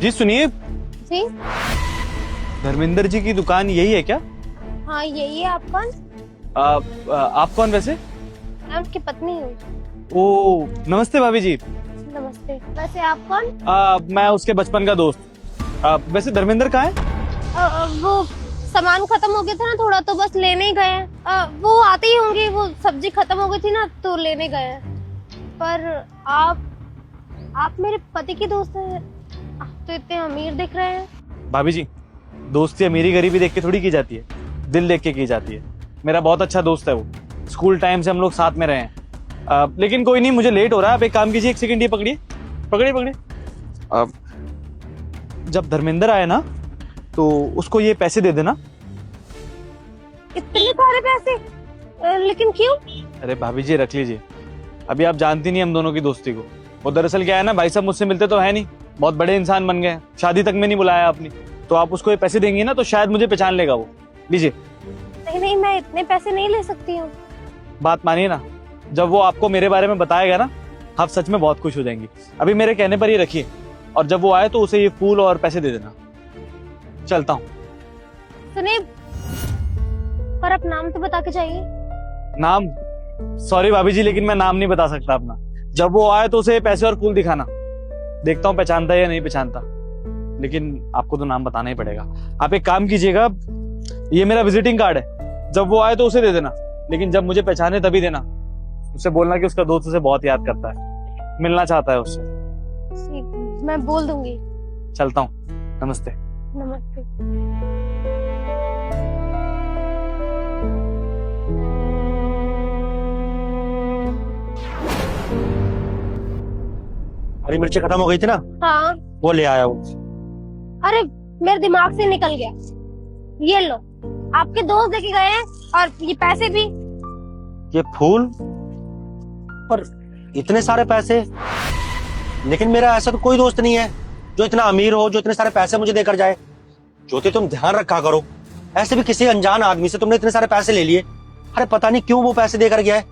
जी सुनिए, जी धर्मेंद्र जी की दुकान यही है क्या? हाँ, यही है। आप कौन? आप कौन वैसे? मैं उनकी पत्नी हूँ। ओ नमस्ते भाभी जी। नमस्ते। वैसे आप कौन? मैं उसके बचपन का दोस्त। वैसे धर्मेंद्र कहाँ है? वो सामान खत्म हो गया था ना थोड़ा, तो बस लेने ही गए हैं। वो आते ही होंगे, वो सब्जी खत्म हो गई थी ना तो लेने गए हैं। पर आप मेरे पति की दोस्त हैं। आप तो इतने अमीर दिख रहे हैं। भाभी जी, दोस्ती अमीरी गरीबी देख के थोड़ी की जाती है, दिल देख के की जाती है। मेरा बहुत अच्छा दोस्त है वो, स्कूल टाइम से हम लोग साथ में रहे हैं। लेकिन कोई नहीं, मुझे लेट हो रहा है। आप एक काम कीजिए, एक सेकंड ये पकड़िए पकड़िए पकड़िए। जब धर्मेंद्र आए ना तो उसको ये पैसे दे देना। इतने सारे पैसे? लेकिन क्यों? अरे भाभी जी रख लीजिए, अभी आप जानती नहीं हम दोनों की दोस्ती को। वो दरअसल क्या है ना, भाई साहब मुझसे मिलते तो है नहीं, बहुत बड़े इंसान बन गए हैं, शादी तक में नहीं बुलाया आपने। तो आप उसको ये पैसे देंगी ना तो शायद मुझे पहचान लेगा वो। लीजिए। नहीं नहीं, मैं इतने पैसे नहीं ले सकती हूँ। बात मानिए ना, जब वो आपको मेरे बारे में बताएगा ना, आप सच में बहुत खुश हो जाएंगी। अभी मेरे कहने पर ही रखिए, और जब वो आए तो उसे ये फूल और पैसे दे देना। चलता हूँ। सुनिए, पर आप नाम तो बता के जाइए। नाम? सॉरी भाभी जी, लेकिन मैं नाम नहीं बता सकता अपना। जब वो आए तो उसे पैसे और फूल दिखाना, देखता हूँ पहचानता है या नहीं पहचानता। लेकिन आपको तो नाम बताना ही पड़ेगा। आप एक काम कीजिएगा, ये मेरा विजिटिंग कार्ड है, जब वो आए तो उसे दे देना, लेकिन जब मुझे पहचाने तभी देना। उससे बोलना कि उसका दोस्त उसे बहुत याद करता है, मिलना चाहता है उससे। मैं बोल दूंगी। चलता हूँ, नमस्ते। नमस्ते। हरी मिर्ची खत्म हो गई थी ना, हाँ। वो ले आया हूँ। अरे मेरे दिमाग से निकल गया। ये लो, आपके दोस्त लेके गए हैं, और ये पैसे भी। ये फूल और इतने सारे पैसे, लेकिन मेरा ऐसा तो कोई दोस्त नहीं है जो इतना अमीर हो, जो इतने सारे पैसे मुझे देकर जाए। ज्योति, तुम ध्यान रखा करो, ऐसे भी किसी अनजान आदमी से तुमने इतने सारे पैसे ले लिए। अरे पता नहीं क्यों वो पैसे देकर गया है।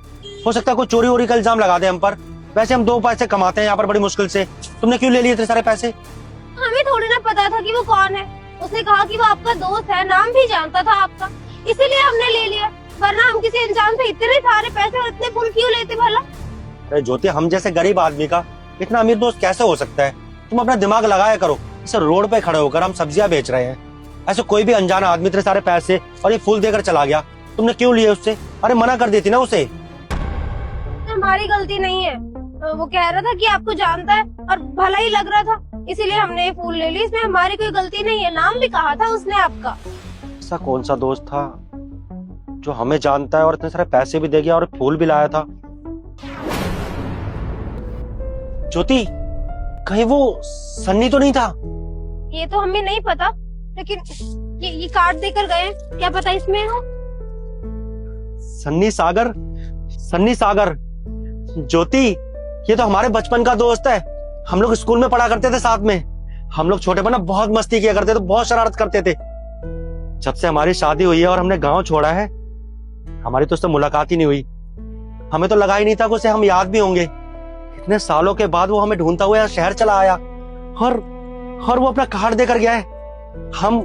हो सकता है कोई चोरी वोरी का इल्जाम लगा दे हम पर। वैसे हम 2 पैसे कमाते हैं यहाँ पर बड़ी मुश्किल से, तुमने क्यों ले लिए इतने सारे पैसे? हमें थोड़ी ना पता था कि वो कौन है। उसने कहा कि वो आपका दोस्त है, नाम भी जानता था आपका, इसीलिए हमने ले लिया। वरना हम किसी अनजान से इतने सारे पैसे और इतने फूल क्यों लेते भला? अरे ज्योति, हम जैसे गरीब आदमी का इतना अमीर दोस्त कैसे हो सकता है? तुम अपना दिमाग लगाया करो। इसे रोड पे खड़े होकर हम सब्जियां बेच रहे हैं, ऐसे कोई भी अनजान आदमी इतने सारे पैसे और ये फूल देकर चला गया, तुमने क्यों लिए उससे? अरे मना कर देती ना उसे। हमारी गलती नहीं है। वो कह रहा था कि आपको जानता है और भला ही लग रहा था, इसीलिए हमने ये फूल ले लिए। इसमें हमारी कोई गलती नहीं है। नाम भी कहा था उसने आपका। ऐसा कौन सा दोस्त था जो हमें जानता है और इतने सारे पैसे भी दे गया और फूल भी लाया था? ज्योति, कहीं वो सन्नी तो नहीं था? ये तो हमें नहीं पता, लेकिन ये कार्ड देकर गए, क्या पता इसमें हो। सन्नी सागर, सन्नी सागर। ज्योति, ये तो हमारे बचपन का दोस्त है। हम लोग स्कूल में पढ़ा करते थे साथ में। हम लोग छोटे पर ना बहुत मस्ती किया करते थे, बहुत शरारत करते थे। जब से हमारी शादी हुई है और हमने गांव छोड़ा है, हमारी तो उससे मुलाकात ही नहीं हुई। हमें तो लगा ही नहीं था कि उसे हम याद भी होंगे। इतने सालों के बाद वो हमें ढूंढता हुआ शहर चला आया, और वो अपना कार्ड देकर गया है। हम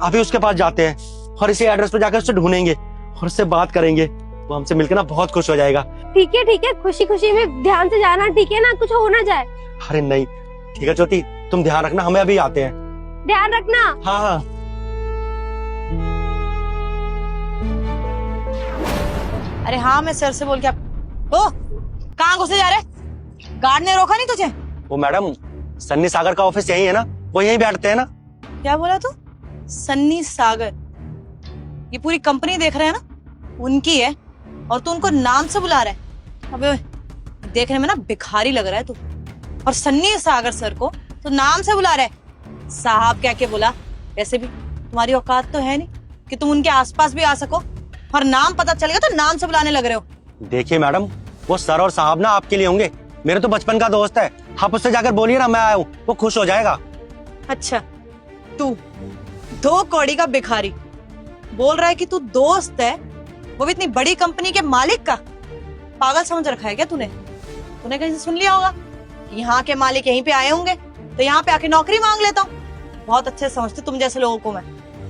अभी उसके पास जाते हैं और इसी एड्रेस पे जाकर उससे ढूंढेंगे और उससे बात करेंगे। वो हमसे मिलकर ना बहुत खुश हो जाएगा। ठीक है, खुशी खुशी में ध्यान से जाना, ठीक है ना? कुछ हो ना जाए। अरे नहीं, ठीक है ज्योति, तुम ध्यान रखना, हमें अभी आते हैं। ध्यान रखना। हाँ हाँ। अरे हाँ, मैं सर से बोल के ओ, कहाँ घुसे जा रहे? गार्ड ने रोका नहीं तुझे? वो मैडम, सन्नी सागर का ऑफिस यही है ना, वो यहीं बैठते हैं ना। क्या बोला तू? सन्नी सागर? ये पूरी कंपनी देख रहे हैं ना, उनकी है, और तू उनको नाम से बुला रहा है? अबे देखने में ना भिखारी लग रहा है तू। और सन्नी सागर सर को तो नाम से बुला रहा है? साहब क्या के बुला, वैसे भी तुम्हारी औकात तो है नहीं कि तुम उनके आसपास भी आ सको, और नाम पता चलेगा तो नाम से बुलाने लग रहे हो। देखिए मैडम, वो सर और साहब ना आपके लिए होंगे, मेरे तो बचपन का दोस्त है। आप उससे जाकर बोलिए ना मैं आया हूँ, वो खुश हो जाएगा। अच्छा, तू 2 कौड़ी का भिखारी बोल रहा है कि तू दोस्त है, वो भी इतनी बड़ी कंपनी के मालिक का? पागल समझ रखा है क्या तूने? तूने कहीं से सुन लिया होगा कि यहाँ के मालिक यहीं पे आए होंगे, तो यहाँ पे आके नौकरी मांग लेता हूँ। बहुत अच्छे समझते तुम जैसे लोगों को मैं।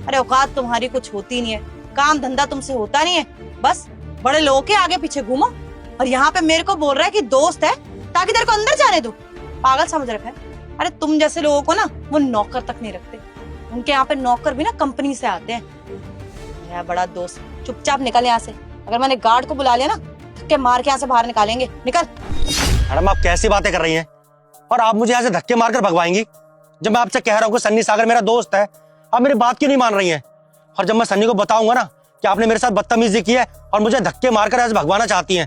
अरे औकात तुम्हारी कुछ होती नहीं है, काम धंधा तुमसे होता नहीं है, बस बड़े लोगों के आगे पीछे घूमो। और यहाँ पे मेरे को बोल रहा है कि दोस्त है ताकि तेरे को अंदर जाने दो। पागल समझ रखा है। अरे तुम जैसे लोगों को ना वो नौकर तक नहीं रखते, उनके यहाँ पे नौकर भी ना कंपनी से आते हैं। मेरा बड़ा दोस्त, चुपचाप निकल यहाँ से। अगर मैंने गार्ड को बुला लिया ना, धक्के मार के यहाँ से बाहर निकालेंगे। निकल। मैडम आप कैसी बातें कर रही हैं, और आप मुझे यहाँ से धक्के मारकर भगवाएंगी? जब मैं आपसे कह रहा हूँ कि सन्नी सागर मेरा दोस्त है, आप मेरी बात क्यों नहीं मान रही हैं? और जब मैं सन्नी को बताऊंगा ना कि आपने मेरे साथ बदतमीजी की है और मुझे धक्के मारकर ऐसे भगवाना चाहती हैं,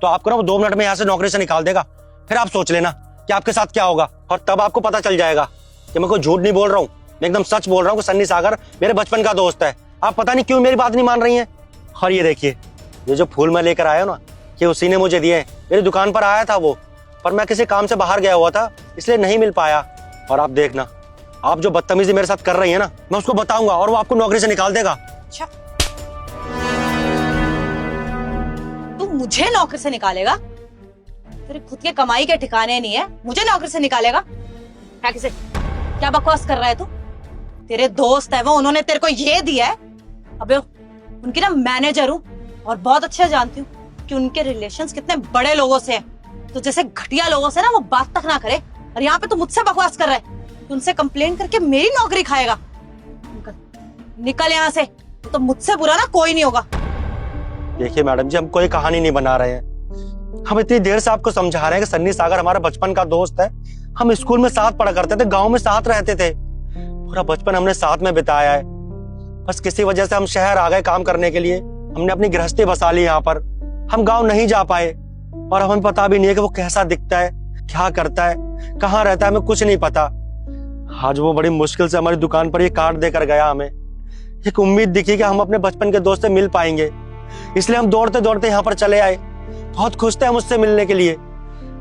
तो आपको ना वो 2 मिनट में यहाँ से नौकरी से निकाल देगा। फिर आप सोच लेना कि आपके साथ क्या होगा, और तब आपको पता चल जाएगा कि मैं कोई झूठ नहीं बोल रहा हूँ, मैं एकदम सच बोल रहा हूँ कि सन्नी सागर मेरे बचपन का दोस्त है। आप पता नहीं क्यों मेरी बात नहीं मान रही हैं। और ये देखिए, ये जो फूल मैं लेकर आया हूँ ना, ये उसी ने मुझे दिए। मेरी दुकान पर आया था वो, पर मैं किसी काम से बाहर गया हुआ था, इसलिए नहीं मिल पाया। और आप देखना, आप जो बदतमीजी मेरे साथ कर रही है ना, मैं उसको बताऊंगा और वो आपको नौकरी से निकाल देगा। अच्छा, तू मुझे नौकरी से निकालेगा? तेरे खुद के कमाई के ठिकाने नहीं है, मुझे नौकरी से निकालेगा? क्या किसे, क्या बकवास कर रहा है तू? तेरे दोस्त है वो, उन्होंने तेरे को ये दिया है। अबे उनकी ना मैनेजर हूँ और बहुत अच्छा जानती हूँ कि उनके रिलेशंस कितने बड़े लोगों से हैं। तो जैसे घटिया लोगों से ना वो बात तक ना करे, और यहाँ पे तो मुझसे बकवास कर रहा है। उनसे कंप्लेन करके मेरी नौकरी खाएगा। निकल यहाँ से, तो मुझसे बुरा ना कोई नहीं होगा। देखिए मैडम जी, हम कोई कहानी नहीं बना रहे हैं। हम इतनी देर से आपको समझा रहे हैं कि सन्नी सागर हमारा बचपन का दोस्त है। हम स्कूल में साथ पढ़ा करते थे, गांव में साथ रहते थे, पूरा बचपन हमने साथ में बिताया है। बस किसी वजह से हम शहर आ गए काम करने के लिए, हमने अपनी गृहस्थी बसा ली यहाँ पर। हम गाँव नहीं जा पाए, और हमें पता भी नहीं है कि वो कैसा दिखता है, क्या करता है, कहाँ रहता है, हमें कुछ नहीं पता। आज वो बड़ी मुश्किल से हमारी दुकान पर ये कार्ड देकर गया। हमें एक उम्मीद दिखी कि हम अपने बचपन के दोस्त से मिल पाएंगे, इसलिए हम दौड़ते दौड़ते यहाँ पर चले आए। बहुत खुश थे हम उससे मिलने के लिए।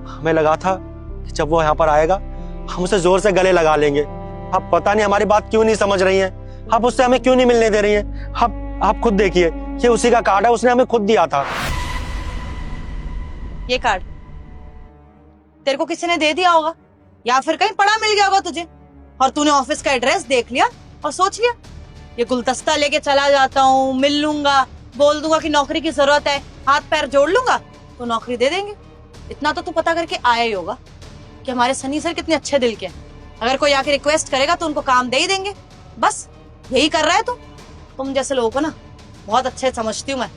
हमें लगा था कि जब वो यहाँ पर आएगा हम उसे जोर से गले लगा लेंगे। आप पता नहीं हमारी बात क्यों नहीं समझ रही हैं, आप उससे हमें क्यों नहीं मिलने दे रही हैं। आप खुद देखिए, ये उसी का कार्ड है, उसने हमें खुद दिया था। ये कार्ड तेरे को किसी ने दे दिया होगा, या फिर कहीं पड़ा मिल गया होगा तुझे, और तूने ऑफिस का एड्रेस देख लिया और सोच लिया ये गुलदस्ता लेके चला जाता हूँ, मिल लूंगा, बोल दूंगा कि नौकरी की जरूरत है, हाथ पैर जोड़ लूंगा तो नौकरी दे देंगे। इतना तो तू पता करके आया ही होगा कि हमारे सनी सर कितने अच्छे दिल के हैं। अगर कोई आके रिक्वेस्ट करेगा तो उनको काम दे ही देंगे। बस यही कर रहा है तू। तुम जैसे लोगों को ना बहुत अच्छे समझती हूँ मैं।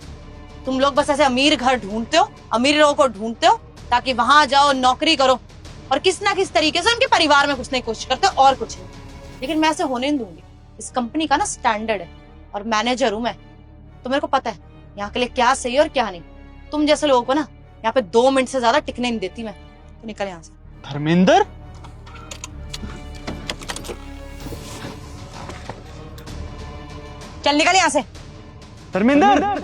तुम लोग बस ऐसे अमीर घर ढूंढते हो, अमीर लोगों को ढूंढते हो ताकि वहां जाओ, नौकरी करो, और किस ना किस तरीके से उनके परिवार में घुसने की कोशिश करते हो, और कुछ नहीं। लेकिन मैं ऐसे होने नहीं दूंगी। इस कंपनी का ना स्टैंडर्ड है, और मैनेजर हूं मैं, तो मेरे को पता है यहाँ के लिए क्या सही और क्या नहीं। तुम जैसे लोगों को ना यहाँ पे 2 मिनट से ज्यादा टिकने नहीं देती मैं। तो निकल यहाँ से। धर्मेंद्र, चल निकल यहाँ से। धर्मेंद्र,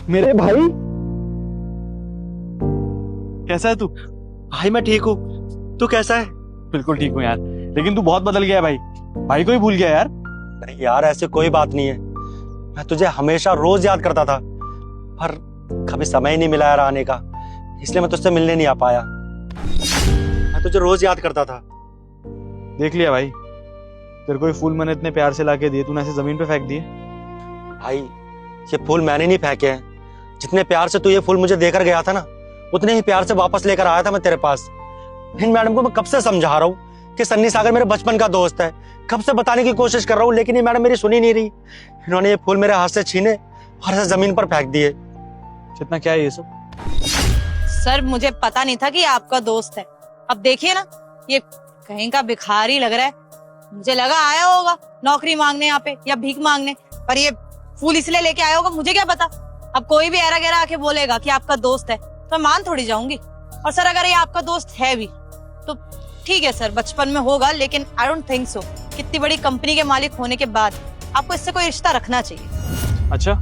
मेरे भाई, कैसा है तू? भाई मैं ठीक हूँ, तू कैसा है? बिल्कुल ठीक हूँ यार, लेकिन तू बहुत बदल गया है भाई। भाई को ही भूल गया यार। नहीं यार, ऐसी कोई बात नहीं है। मैं तुझे हमेशा रोज याद करता था, पर कभी समय ही नहीं मिला यार आने का, इसलिए मैं तुझसे मिलने नहीं आ पाया। मैं तुझे रोज याद करता था। देख लिया भाई, तेरे को ये फूल मैंने इतने प्यार से लाके दिए, तूने ऐसे जमीन पे फेंक दिए। भाई ये फूल मैंने नहीं फेंके हैं, जितने प्यार से तू ये फूल मुझे देकर गया था ना, उतने ही प्यार से वापस लेकर आया था मैं तेरे पास। इन मैडम को मैं कब से समझा रहा हूँ कि सन्नी सागर मेरे बचपन का दोस्त है, कब से बताने की कोशिश कर रहा हूँ, लेकिन ये मैडम मेरी सुनी नहीं रही। इन्होंने ये फूल मेरे हाथ से छीने और ऐसे जमीन पर फेंक दिए। कितना क्या है ये सब? सर मुझे पता नहीं था कि आपका दोस्त है। अब देखिए ना, ये कहीं का भिखारी लग रहा है। मुझे लगा आया होगा नौकरी मांगने यहाँ पे या भीख मांगने, पर ये फूल इसलिए लेके आया होगा, मुझे क्या पता। अब कोई भी ऐरा गैरा आके बोलेगा कि आपका दोस्त है तो मैं मान थोड़ी जाऊंगी। और सर अगर ये आपका दोस्त है भी तो ठीक है सर, बचपन में होगा, लेकिन आई डोंट थिंक सो। कितनी बड़ी कंपनी के मालिक होने के बाद आपको इससे कोई रिश्ता रखना चाहिए। अच्छा,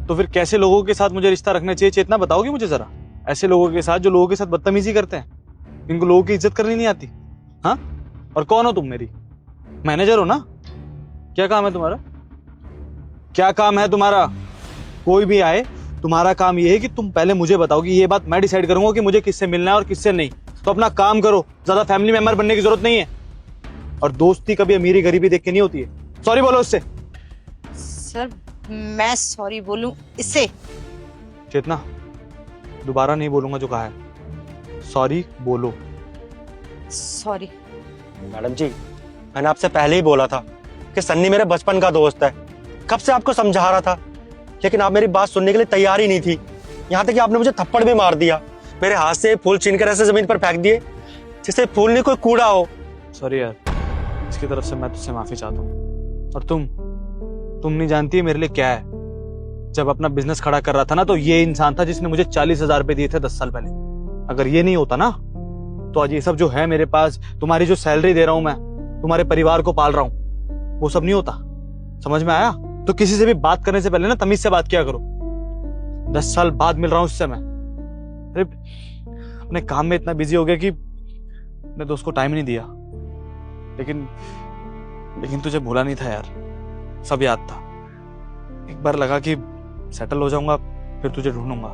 तो फिर कैसे लोगों के साथ मुझे रिश्ता रखना चाहिए, चेतना बताओगी मुझे जरा? ऐसे लोगों के साथ जो लोगों के साथ बदतमीजी करते हैं, इनको लोगों की इज्जत करनी नहीं आती। हाँ, और कौन हो तुम? मेरी मैनेजर हो ना? क्या काम है तुम्हारा? क्या काम है तुम्हारा? कोई भी आए तुम्हारा काम ये है कि तुम पहले मुझे बताओ कि ये बात मैं डिसाइड करूंगा कि मुझे किससे मिलना है और किससे नहीं। तो अपना काम करो, ज्यादा फैमिली मेंबर बनने की जरूरत नहीं है। और दोस्ती कभी अमीरी गरीबी देख के नहीं होती है। सॉरी बोलो उससे। सर मैं सॉरी बोलूं इससे? चेतना, दोबारा नहीं बोलूंगा जो कहा है। सॉरी बोलो। सॉरी। मैडम जी, मैंने आपसे पहले ही बोला था कि सन्नी मेरे बचपन का दोस्त है। कब से आपको समझा रहा था, लेकिन आप मेरी बात सुनने के लिए तैयार ही नहीं थी। यहाँ तक कि आपने मुझे थप्पड़ भी मार दिया। मेरे हाथ से फूल छीनकर ऐसे जमीन पर फेंक दिए जैसे फूल नहीं कोई कूड़ा हो। सॉरी यार, इसकी तरफ से मैं तुझसे माफी चाहता हूँ। और तुम नहीं जानती है मेरे लिए क्या है। जब अपना बिजनेस खड़ा कर रहा था ना, तो ये इंसान था जिसने मुझे 40,000 रुपए दिए थे 10 साल पहले। अगर ये नहीं होता ना, तो आज ये सब जो है मेरे पास, तुम्हारी जो सैलरी दे रहा हूं मैं, तुम्हारे परिवार को पाल रहा हूं, वो सब नहीं होता। समझ में आया? तो किसी से भी बात करने से पहले ना तमीज से बात किया करो। 10 साल बाद मिल रहा हूं उससे मैं। अरे अपने काम में इतना बिजी हो गया कि अपने दोस्त को टाइम ही नहीं दिया। लेकिन तुझे भूला नहीं था यार, सब याद था। एक बार लगा कि सेटल हो जाऊंगा, फिर तुझे ढूंढूंगा,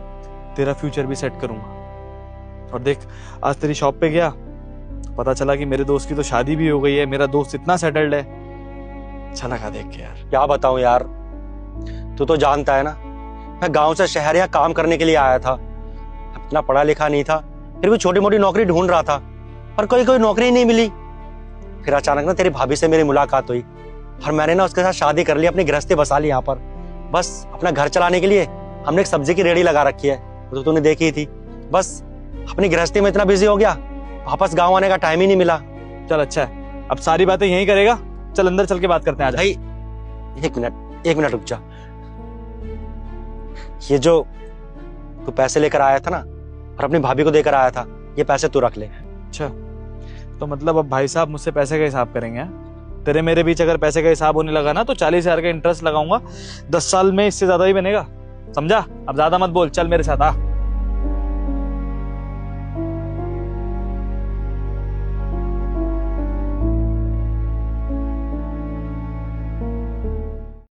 तेरा फ्यूचर भी सेट करूंगा। और देख, आज तेरी शॉप पे गया, पता चला कि मेरे दोस्त की तो शादी भी हो गई है। मेरा दोस्त इतना सेटल्ड है। अच्छा लगा देख के यार। क्या बताऊं यार, तू तो जानता है ना, मैं गांव से शहर यहाँ काम करने के लिए आया था। इतना पढ़ा लिखा नहीं था, फिर भी छोटी मोटी नौकरी ढूंढ रहा था, पर कोई नौकरी नहीं मिली। फिर अचानक ना तेरी भाभी से मेरी मुलाकात हुई और मैंने ना उसके साथ शादी कर ली, अपनी गृहस्थी बसा ली यहाँ पर। बस अपना घर चलाने के लिए हमने एक सब्जी की रेहड़ी लगा रखी है, तो तूने देखी ही थी। बस अपनी गृहस्थी में इतना बिजी हो गया, वापस गाँव आने का टाइम ही नहीं मिला। चल अच्छा है, अब सारी बातें यहीं करेगा। चल अंदर चल के बात करते हैं। भाई एक मिनट रुक जा। ये जो तू पैसे लेकर आया था ना और अपनी भाभी को देकर आया था, ये पैसे तू रख ले। अच्छा, तो मतलब अब भाई साहब मुझसे पैसे का हिसाब करेंगे? तेरे मेरे बीच अगर पैसे का हिसाब होने लगा ना, तो 40,000 का इंटरेस्ट लगाऊंगा। 10 साल में इससे ज्यादा ही बनेगा, समझा? अब ज्यादा मत बोल, चल मेरे साथ आ।